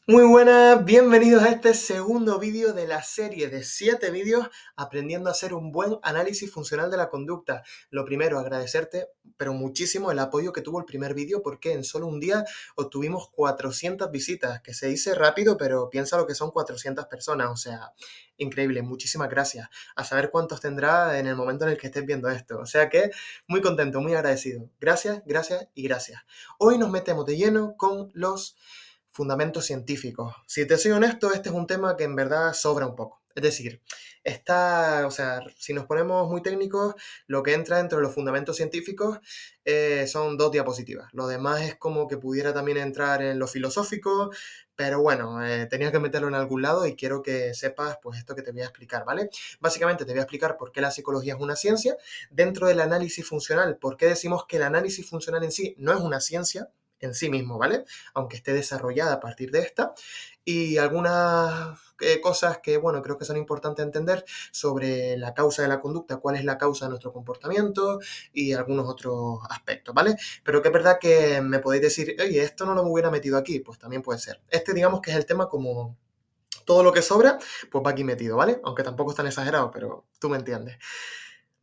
Muy buenas, bienvenidos a este segundo vídeo de la serie de 7 vídeos aprendiendo a hacer un buen análisis funcional de la conducta. Lo primero, agradecerte, pero muchísimo el apoyo que tuvo el primer vídeo porque en solo un día obtuvimos 400 visitas, que se dice rápido, pero piensa lo que son 400 personas, o sea, increíble, muchísimas gracias. A saber cuántos tendrá en el momento en el que estés viendo esto, o sea que muy contento, muy agradecido. Gracias, gracias y gracias. Hoy nos metemos de lleno con los fundamentos científicos. Si te soy honesto, este es un tema que en verdad sobra un poco. Es decir, si nos ponemos muy técnicos, lo que entra dentro de los fundamentos científicos son 2 diapositivas. Lo demás es como que pudiera también entrar en lo filosófico, pero bueno, tenía que meterlo en algún lado y quiero que sepas pues esto que te voy a explicar, ¿vale? Básicamente te voy a explicar por qué la psicología es una ciencia. Dentro del análisis funcional, por qué decimos que el análisis funcional en sí no es una ciencia en sí mismo, ¿vale? Aunque esté desarrollada a partir de esta, y algunas cosas que, bueno, creo que son importantes entender sobre la causa de la conducta, cuál es la causa de nuestro comportamiento y algunos otros aspectos, ¿vale? Pero que es verdad que me podéis decir, oye, esto no lo hubiera metido aquí, pues también puede ser. Este digamos que es el tema como todo lo que sobra, pues va aquí metido, ¿vale? Aunque tampoco es tan exagerado, pero tú me entiendes.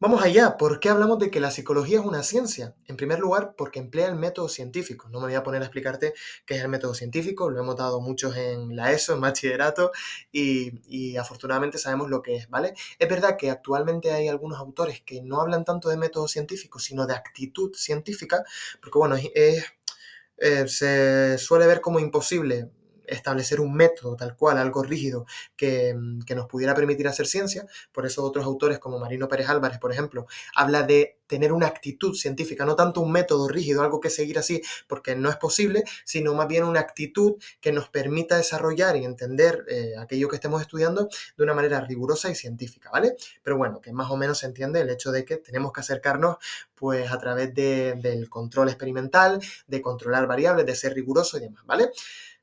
Vamos allá, ¿por qué hablamos de que la psicología es una ciencia? En primer lugar, porque emplea el método científico. No me voy a poner a explicarte qué es el método científico, lo hemos dado muchos en la ESO, en bachillerato, y afortunadamente sabemos lo que es, ¿vale? Es verdad que actualmente hay algunos autores que no hablan tanto de método científico, sino de actitud científica, porque bueno, se suele ver como imposible establecer un método tal cual, algo rígido, que nos pudiera permitir hacer ciencia. Por eso otros autores como Marino Pérez Álvarez, por ejemplo, habla de tener una actitud científica, no tanto un método rígido, algo que seguir así, porque no es posible, sino más bien una actitud que nos permita desarrollar y entender aquello que estemos estudiando de una manera rigurosa y científica, ¿vale? Pero bueno, que más o menos se entiende el hecho de que tenemos que acercarnos pues a través del control experimental, de controlar variables, de ser riguroso y demás, ¿vale?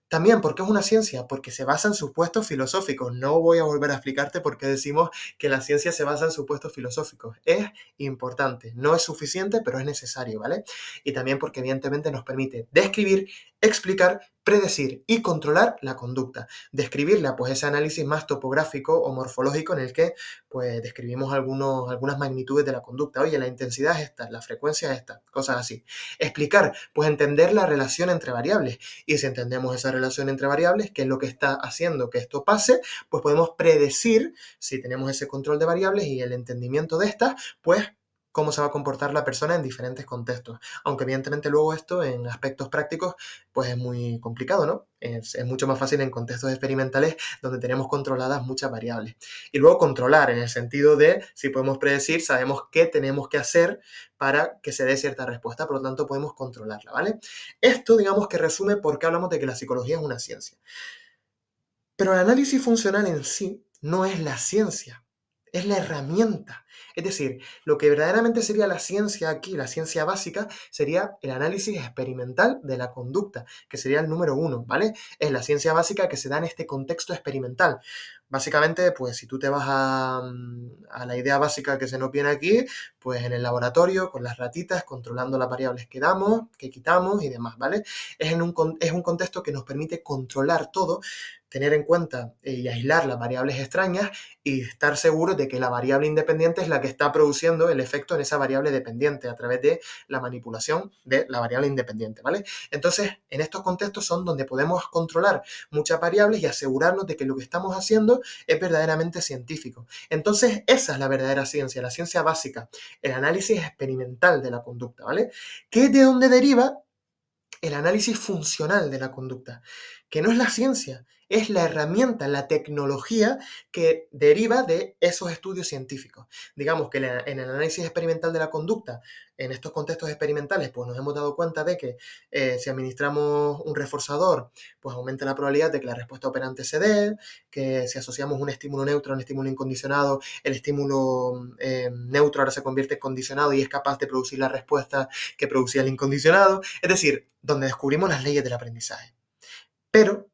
También, ¿por qué es una ciencia? Porque se basa en supuestos filosóficos. No voy a volver a explicarte por qué decimos que la ciencia se basa en supuestos filosóficos. Es importante, no es suficiente, pero es necesario, ¿vale? Y también porque evidentemente nos permite describir, explicar, predecir y controlar la conducta. Describirla, pues ese análisis más topográfico o morfológico en el que pues describimos algunas magnitudes de la conducta. Oye, la intensidad es esta, la frecuencia es esta, cosas así. Explicar, pues entender la relación entre variables. Y si entendemos esa relación entre variables, qué es lo que está haciendo que esto pase, pues podemos predecir, si tenemos ese control de variables y el entendimiento de estas, pues cómo se va a comportar la persona en diferentes contextos. Aunque evidentemente luego esto en aspectos prácticos pues es muy complicado, ¿no? Es mucho más fácil en contextos experimentales donde tenemos controladas muchas variables. Y luego controlar en el sentido de si podemos predecir, sabemos qué tenemos que hacer para que se dé cierta respuesta, por lo tanto podemos controlarla, ¿vale? Esto, digamos que resume por qué hablamos de que la psicología es una ciencia. Pero el análisis funcional en sí no es la ciencia, es la herramienta. Es decir, lo que verdaderamente sería la ciencia aquí, la ciencia básica, sería el análisis experimental de la conducta, que sería el número uno, ¿vale? Es la ciencia básica que se da en este contexto experimental. Básicamente, pues si tú te vas a la idea básica que se nos viene aquí, pues en el laboratorio, con las ratitas, controlando las variables que damos, que quitamos y demás, ¿vale? Es un contexto que nos permite controlar todo, tener en cuenta y aislar las variables extrañas y estar seguros de que la variable independiente es la que está produciendo el efecto en esa variable dependiente a través de la manipulación de la variable independiente, ¿vale? Entonces, en estos contextos son donde podemos controlar muchas variables y asegurarnos de que lo que estamos haciendo es verdaderamente científico. Entonces, esa es la verdadera ciencia, la ciencia básica, el análisis experimental de la conducta, ¿vale? ¿Qué es de dónde deriva el análisis funcional de la conducta? Que no es la ciencia, es la herramienta, la tecnología que deriva de esos estudios científicos. Digamos que en el análisis experimental de la conducta, en estos contextos experimentales, pues nos hemos dado cuenta de que si administramos un reforzador, pues aumenta la probabilidad de que la respuesta operante se dé, que si asociamos un estímulo neutro a un estímulo incondicionado, el estímulo neutro ahora se convierte en condicionado y es capaz de producir la respuesta que producía el incondicionado. Es decir, donde descubrimos las leyes del aprendizaje. Pero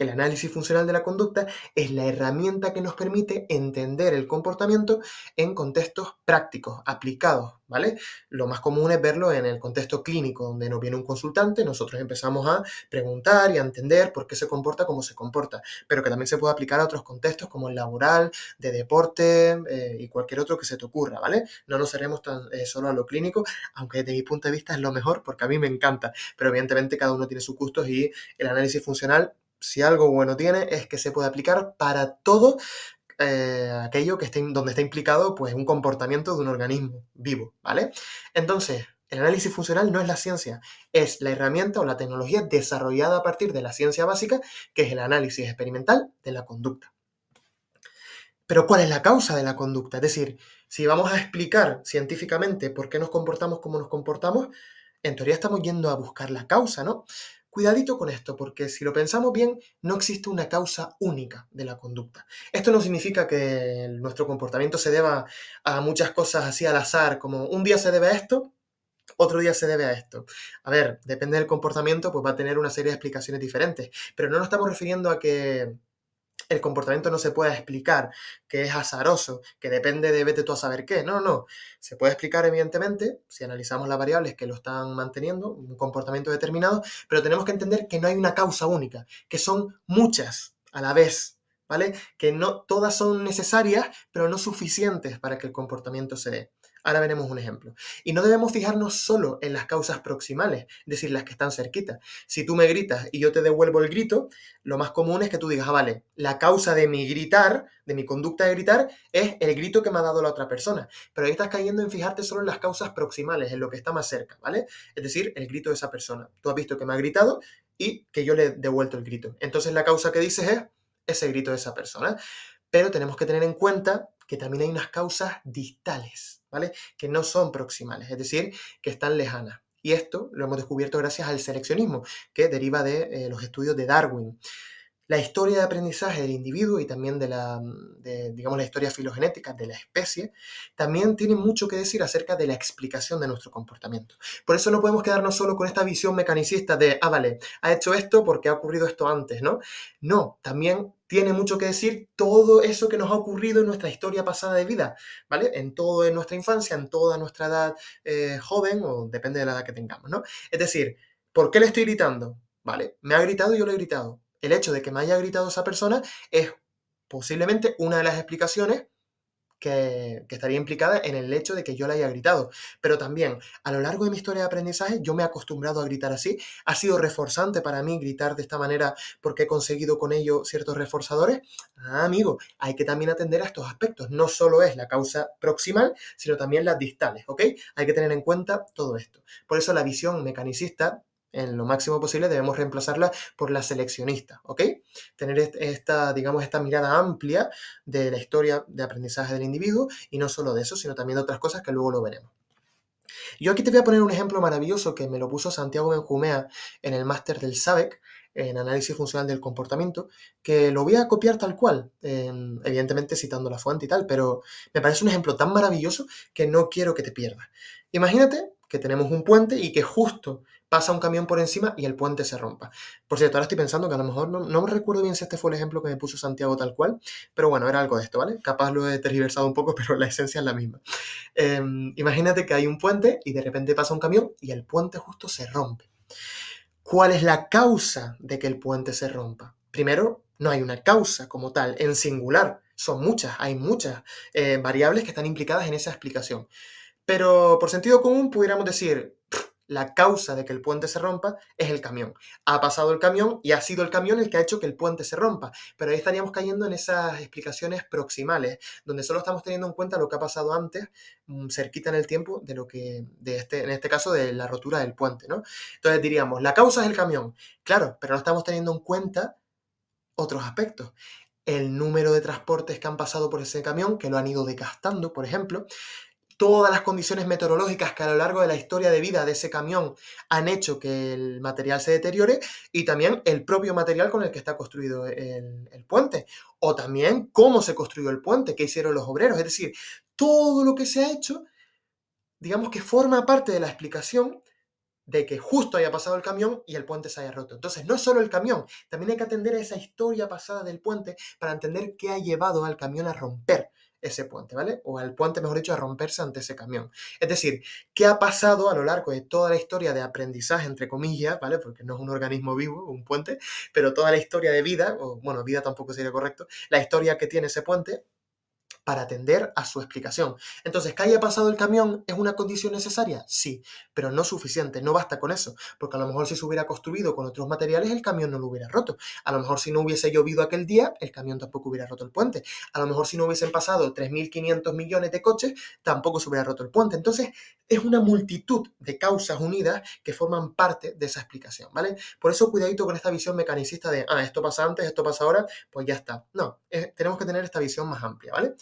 el análisis funcional de la conducta es la herramienta que nos permite entender el comportamiento en contextos prácticos, aplicados, ¿vale? Lo más común es verlo en el contexto clínico, donde nos viene un consultante, nosotros empezamos a preguntar y a entender por qué se comporta como se comporta, pero que también se puede aplicar a otros contextos como el laboral, de deporte y cualquier otro que se te ocurra, ¿vale? No nos seremos tan solo a lo clínico, aunque desde mi punto de vista es lo mejor porque a mí me encanta, pero evidentemente cada uno tiene sus gustos y el análisis funcional, si algo bueno tiene, es que se puede aplicar para todo aquello que esté, donde está implicado pues, un comportamiento de un organismo vivo, ¿vale? Entonces, el análisis funcional no es la ciencia, es la herramienta o la tecnología desarrollada a partir de la ciencia básica, que es el análisis experimental de la conducta. Pero ¿cuál es la causa de la conducta? Es decir, si vamos a explicar científicamente por qué nos comportamos como nos comportamos, en teoría estamos yendo a buscar la causa, ¿no? Cuidadito con esto, porque si lo pensamos bien, no existe una causa única de la conducta. Esto no significa que nuestro comportamiento se deba a muchas cosas así al azar, como un día se debe a esto, otro día se debe a esto. A ver, depende del comportamiento, pues va a tener una serie de explicaciones diferentes, pero no nos estamos refiriendo a que el comportamiento no se puede explicar, que es azaroso, que depende de vete tú a saber qué. No, no. Se puede explicar, evidentemente, si analizamos las variables que lo están manteniendo, un comportamiento determinado, pero tenemos que entender que no hay una causa única, que son muchas a la vez, ¿vale? Que no todas son necesarias, pero no suficientes para que el comportamiento se dé. Ahora veremos un ejemplo. Y no debemos fijarnos solo en las causas proximales, es decir, las que están cerquitas. Si tú me gritas y yo te devuelvo el grito, lo más común es que tú digas, ah, vale, la causa de mi gritar, de mi conducta de gritar, es el grito que me ha dado la otra persona. Pero ahí estás cayendo en fijarte solo en las causas proximales, en lo que está más cerca, ¿vale? Es decir, el grito de esa persona. Tú has visto que me ha gritado y que yo le he devuelto el grito. Entonces la causa que dices es ese grito de esa persona. Pero tenemos que tener en cuenta que también hay unas causas distales, ¿vale? Que no son proximales, es decir, que están lejanas. Y esto lo hemos descubierto gracias al seleccionismo, que deriva de los estudios de Darwin. La historia de aprendizaje del individuo y también digamos, la historia filogenética de la especie, también tiene mucho que decir acerca de la explicación de nuestro comportamiento. Por eso no podemos quedarnos solo con esta visión mecanicista de, ah, vale, ha hecho esto porque ha ocurrido esto antes, ¿no? No, también tiene mucho que decir todo eso que nos ha ocurrido en nuestra historia pasada de vida, ¿vale? En todo en nuestra infancia, en toda nuestra edad joven, o depende de la edad que tengamos, ¿no? Es decir, ¿por qué le estoy gritando? ¿Vale? Me ha gritado y yo le he gritado. El hecho de que me haya gritado esa persona es posiblemente una de las explicaciones que estaría implicada en el hecho de que yo la haya gritado. Pero también, a lo largo de mi historia de aprendizaje, yo me he acostumbrado a gritar así. Ha sido reforzante para mí gritar de esta manera porque he conseguido con ello ciertos reforzadores. Ah, amigo, hay que también atender a estos aspectos. No solo es la causa proximal, sino también las distales, ¿ok? Hay que tener en cuenta todo esto. Por eso la visión mecanicista, en lo máximo posible, debemos reemplazarla por la seleccionista, ¿ok? Tener digamos, esta mirada amplia de la historia de aprendizaje del individuo y no solo de eso, sino también de otras cosas que luego lo veremos. Yo aquí te voy a poner un ejemplo maravilloso que me lo puso Santiago Benjumea en el máster del SABEC, en análisis funcional del comportamiento, que lo voy a copiar tal cual, evidentemente citando la fuente y tal, pero me parece un ejemplo tan maravilloso que no quiero que te pierdas. Imagínate que tenemos un puente y que justo pasa un camión por encima y el puente se rompa. Por cierto, ahora estoy pensando que a lo mejor no me recuerdo bien si este fue el ejemplo que me puso Santiago tal cual, pero bueno, era algo de esto, ¿vale? Capaz lo he tergiversado un poco, pero la esencia es la misma. Imagínate que hay un puente y de repente pasa un camión y el puente justo se rompe. ¿Cuál es la causa de que el puente se rompa? Primero, no hay una causa como tal, en singular. Son muchas, hay muchas variables que están implicadas en esa explicación. Pero por sentido común pudiéramos decir, la causa de que el puente se rompa es el camión. Ha pasado el camión y ha sido el camión el que ha hecho que el puente se rompa. Pero ahí estaríamos cayendo en esas explicaciones proximales, donde solo estamos teniendo en cuenta lo que ha pasado antes, cerquita en el tiempo, de lo que, en este caso, de la rotura del puente, ¿no? Entonces diríamos, la causa es el camión. Claro, pero no estamos teniendo en cuenta otros aspectos. El número de transportes que han pasado por ese camión, que lo han ido desgastando, por ejemplo, todas las condiciones meteorológicas que a lo largo de la historia de vida de ese camión han hecho que el material se deteriore y también el propio material con el que está construido el puente. O también cómo se construyó el puente, qué hicieron los obreros. Es decir, todo lo que se ha hecho, digamos que forma parte de la explicación de que justo haya pasado el camión y el puente se haya roto. Entonces, no es solo el camión, también hay que atender a esa historia pasada del puente para entender qué ha llevado al camión a romper ese puente, ¿vale? O al puente, mejor dicho, a romperse ante ese camión. Es decir, qué ha pasado a lo largo de toda la historia de aprendizaje, entre comillas, ¿vale? Porque no es un organismo vivo, un puente, pero toda la historia de vida, o bueno, vida tampoco sería correcto, la historia que tiene ese puente para atender a su explicación. Entonces, ¿que haya pasado el camión es una condición necesaria? Sí, pero no suficiente, no basta con eso, porque a lo mejor si se hubiera construido con otros materiales, el camión no lo hubiera roto. A lo mejor si no hubiese llovido aquel día, el camión tampoco hubiera roto el puente. A lo mejor si no hubiesen pasado 3.500 millones de coches, tampoco se hubiera roto el puente. Entonces, es una multitud de causas unidas que forman parte de esa explicación, ¿vale? Por eso, cuidadito con esta visión mecanicista de, esto pasa antes, esto pasa ahora, pues ya está. No, tenemos que tener esta visión más amplia, ¿vale?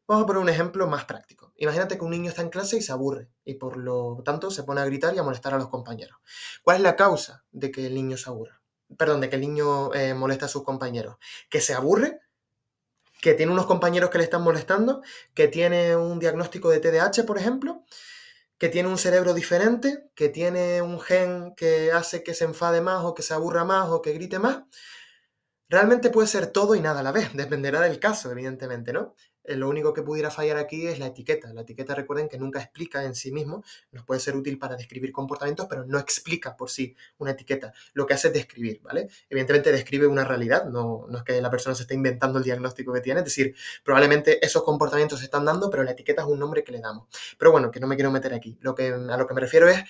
Vamos a poner un ejemplo más práctico. Imagínate que un niño está en clase y se aburre y por lo tanto se pone a gritar y a molestar a los compañeros. ¿Cuál es la causa de que el niño se aburra? Perdón, de que el niño molesta a sus compañeros. Que se aburre, que tiene unos compañeros que le están molestando, que tiene un diagnóstico de TDAH, por ejemplo, que tiene un cerebro diferente, que tiene un gen que hace que se enfade más o que se aburra más o que grite más. Realmente puede ser todo y nada a la vez, dependerá del caso, evidentemente, ¿no? Lo único que pudiera fallar aquí es la etiqueta. La etiqueta, recuerden que nunca explica en sí mismo, nos puede ser útil para describir comportamientos, pero no explica por sí una etiqueta. Lo que hace es describir, ¿vale? Evidentemente describe una realidad, no es que la persona se esté inventando el diagnóstico que tiene, es decir, probablemente esos comportamientos se están dando, pero la etiqueta es un nombre que le damos. Pero bueno, que no me quiero meter aquí. A lo que me refiero es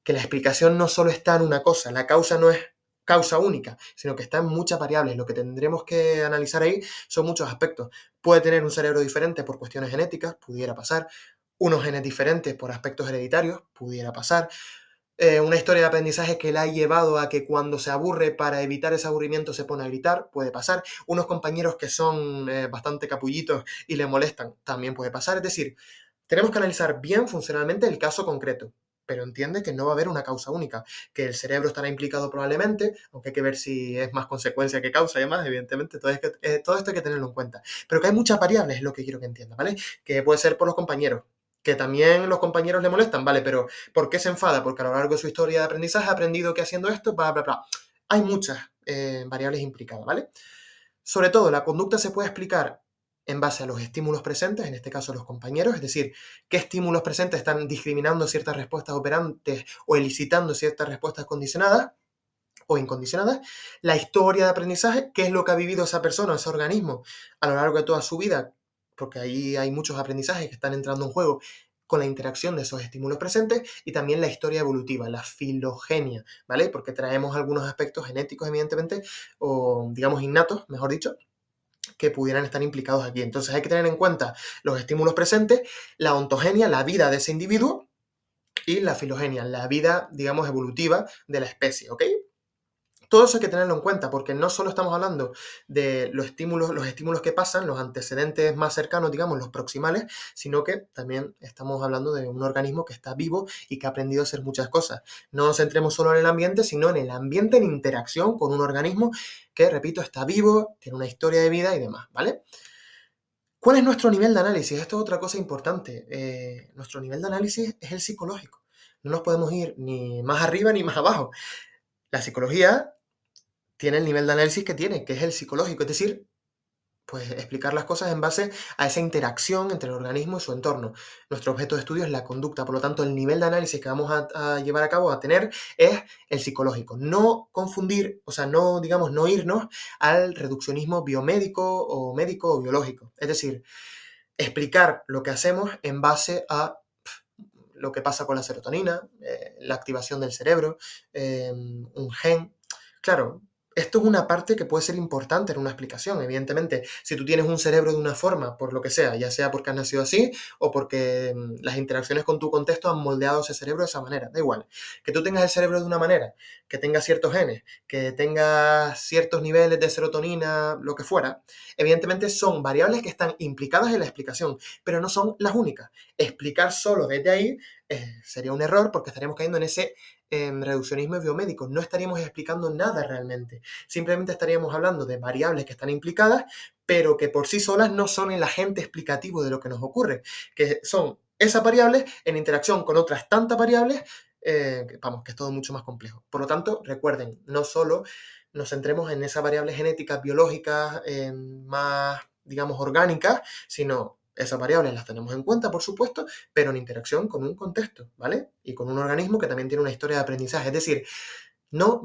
que la explicación no solo está en una cosa, la causa no es causa única, sino que está en muchas variables. Lo que tendremos que analizar ahí son muchos aspectos. Puede tener un cerebro diferente por cuestiones genéticas, pudiera pasar. Unos genes diferentes por aspectos hereditarios, pudiera pasar. Una historia de aprendizaje que la ha llevado a que cuando se aburre, para evitar ese aburrimiento, se pone a gritar, puede pasar. Unos compañeros que son bastante capullitos y le molestan, también puede pasar. Es decir, tenemos que analizar bien funcionalmente el caso concreto, pero entiende que no va a haber una causa única, que el cerebro estará implicado probablemente, aunque hay que ver si es más consecuencia que causa y demás, evidentemente, todo esto hay que tenerlo en cuenta. Pero que hay muchas variables, es lo que quiero que entienda, ¿vale? Que puede ser por los compañeros, que también los compañeros le molestan, ¿vale? Pero ¿por qué se enfada? Porque a lo largo de su historia de aprendizaje ha aprendido que haciendo esto, bla, bla, bla. Hay muchas variables implicadas, ¿vale? Sobre todo, la conducta se puede explicar en base a los estímulos presentes, en este caso los compañeros, es decir, qué estímulos presentes están discriminando ciertas respuestas operantes o elicitando ciertas respuestas condicionadas o incondicionadas, la historia de aprendizaje, qué es lo que ha vivido esa persona, ese organismo a lo largo de toda su vida, porque ahí hay muchos aprendizajes que están entrando en juego con la interacción de esos estímulos presentes, y también la historia evolutiva, la filogenia, ¿vale? Porque traemos algunos aspectos genéticos, evidentemente, o digamos innatos, mejor dicho, que pudieran estar implicados aquí. Entonces hay que tener en cuenta los estímulos presentes, la ontogenia, la vida de ese individuo, y la filogenia, la vida, digamos, evolutiva de la especie, ¿ok? Todo eso hay que tenerlo en cuenta, porque no solo estamos hablando de los estímulos que pasan, los antecedentes más cercanos, digamos, los proximales, sino que también estamos hablando de un organismo que está vivo y que ha aprendido a hacer muchas cosas. No nos centremos solo en el ambiente, sino en el ambiente en interacción con un organismo que, repito, está vivo, tiene una historia de vida y demás, ¿vale? ¿Cuál es nuestro nivel de análisis? Esto es otra cosa importante. Nuestro nivel de análisis es el psicológico. No nos podemos ir ni más arriba ni más abajo. La psicología tiene el nivel de análisis que tiene, que es el psicológico, es decir, pues explicar las cosas en base a esa interacción entre el organismo y su entorno. Nuestro objeto de estudio es la conducta, por lo tanto, el nivel de análisis que vamos a llevar a cabo, a tener, es el psicológico. No confundir, o sea, no, digamos, no irnos al reduccionismo biomédico o médico o biológico. Es decir, explicar lo que hacemos en base a lo que pasa con la serotonina, la activación del cerebro, un gen. Claro, esto es una parte que puede ser importante en una explicación, evidentemente. Si tú tienes un cerebro de una forma, por lo que sea, ya sea porque has nacido así o porque las interacciones con tu contexto han moldeado ese cerebro de esa manera, da igual. Que tú tengas el cerebro de una manera, que tengas ciertos genes, que tengas ciertos niveles de serotonina, lo que fuera, evidentemente son variables que están implicadas en la explicación, pero no son las únicas. Explicar solo desde ahí sería un error, porque estaríamos cayendo en ese reduccionismo biomédico. No estaríamos explicando nada realmente. Simplemente estaríamos hablando de variables que están implicadas, pero que por sí solas no son el agente explicativo de lo que nos ocurre, que son esas variables en interacción con otras tantas variables vamos, que es todo mucho más complejo. Por lo tanto, recuerden, no solo nos centremos en esas variables genéticas, biológicas, más, digamos, orgánicas, sino esas variables las tenemos en cuenta, por supuesto, pero en interacción con un contexto, ¿vale? Y con un organismo que también tiene una historia de aprendizaje. Es decir, no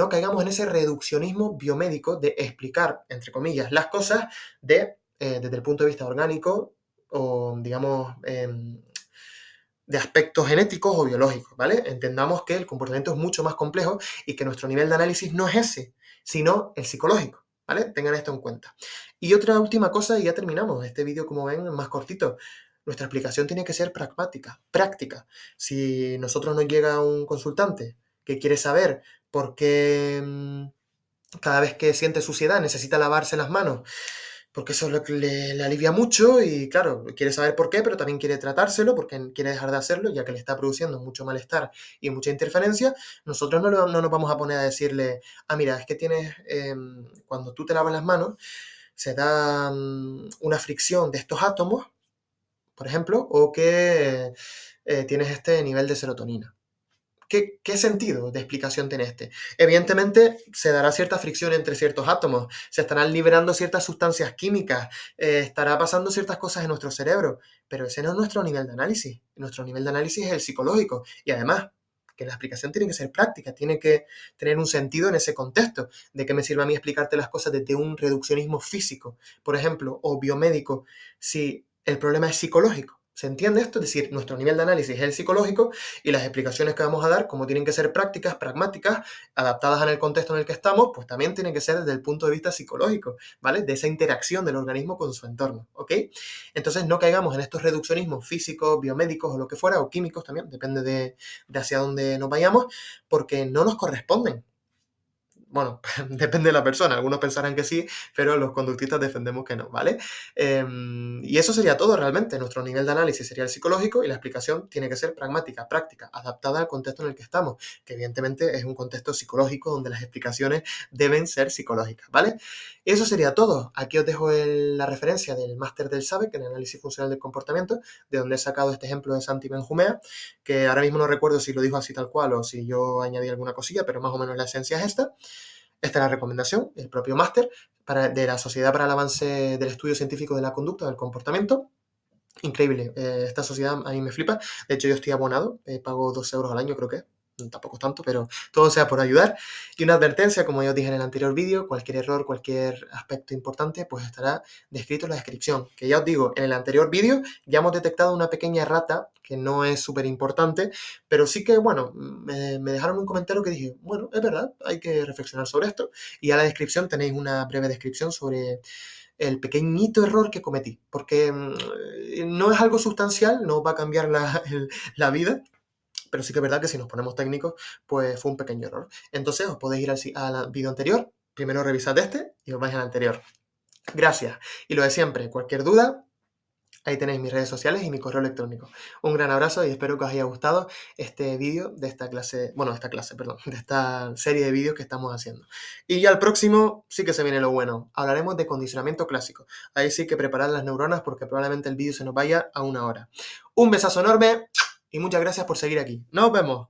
caigamos en ese reduccionismo biomédico de explicar, entre comillas, las cosas desde el punto de vista orgánico o, digamos, de aspectos genéticos o biológicos, ¿vale? Entendamos que el comportamiento es mucho más complejo y que nuestro nivel de análisis no es ese, sino el psicológico, ¿vale? Tengan esto en cuenta. Y otra última cosa, y ya terminamos. Este vídeo, como ven, es más cortito. Nuestra explicación tiene que ser pragmática, práctica. Si nosotros nos llega un consultante que quiere saber por qué cada vez que siente suciedad necesita lavarse las manos, porque eso es lo que le alivia mucho y claro, quiere saber por qué, pero también quiere tratárselo porque quiere dejar de hacerlo, ya que le está produciendo mucho malestar y mucha interferencia. Nosotros no nos vamos a poner a decirle, mira, es que tienes, cuando tú te lavas las manos, se da una fricción de estos átomos, por ejemplo, o que tienes este nivel de serotonina. ¿Qué sentido de explicación tiene este? Evidentemente se dará cierta fricción entre ciertos átomos, se estarán liberando ciertas sustancias químicas, estará pasando ciertas cosas en nuestro cerebro, pero ese no es nuestro nivel de análisis. Nuestro nivel de análisis es el psicológico y además que la explicación tiene que ser práctica, tiene que tener un sentido en ese contexto. ¿De qué me sirve a mí explicarte las cosas desde un reduccionismo físico, por ejemplo, o biomédico, si el problema es psicológico? ¿Se entiende esto? Es decir, nuestro nivel de análisis es el psicológico y las explicaciones que vamos a dar, como tienen que ser prácticas, pragmáticas, adaptadas en el contexto en el que estamos, pues también tienen que ser desde el punto de vista psicológico, ¿vale? De esa interacción del organismo con su entorno, ¿ok? Entonces no caigamos en estos reduccionismos físicos, biomédicos o lo que fuera, o químicos también, depende de hacia dónde nos vayamos, porque no nos corresponden. Bueno, depende de la persona, algunos pensarán que sí, pero los conductistas defendemos que no, ¿vale? Y eso sería todo realmente. Nuestro nivel de análisis sería el psicológico y la explicación tiene que ser pragmática, práctica, adaptada al contexto en el que estamos, que evidentemente es un contexto psicológico donde las explicaciones deben ser psicológicas, ¿vale? Eso sería todo. Aquí os dejo la referencia del máster del SABEC en análisis funcional del comportamiento, de donde he sacado este ejemplo de Santi Benjumea, que ahora mismo no recuerdo si lo dijo así tal cual o si yo añadí alguna cosilla, pero más o menos la esencia es esta. Esta es la recomendación, el propio máster de la Sociedad para el Avance del Estudio Científico de la Conducta del Comportamiento. Increíble, esta sociedad a mí me flipa. De hecho, yo estoy abonado, pago 2 euros al año, creo que tampoco es tanto, pero todo sea por ayudar. Y una advertencia, como ya os dije en el anterior vídeo, cualquier error, cualquier aspecto importante, pues estará descrito en la descripción. Que ya os digo, en el anterior vídeo ya hemos detectado una pequeña errata, que no es súper importante, pero sí que, bueno, me dejaron un comentario que dije, bueno, es verdad, hay que reflexionar sobre esto. Y a la descripción tenéis una breve descripción sobre el pequeñito error que cometí, porque no es algo sustancial, no va a cambiar la vida, pero sí que es verdad que si nos ponemos técnicos, pues fue un pequeño error. Entonces os podéis ir al vídeo anterior, primero revisad este y os vais al anterior. Gracias. Y lo de siempre, cualquier duda, ahí tenéis mis redes sociales y mi correo electrónico. Un gran abrazo y espero que os haya gustado este vídeo de esta clase, bueno, de esta serie de vídeos que estamos haciendo. Y ya el próximo sí que se viene lo bueno. Hablaremos de condicionamiento clásico. Ahí sí que preparad las neuronas porque probablemente el vídeo se nos vaya a 1 hora. Un besazo enorme y muchas gracias por seguir aquí. Nos vemos.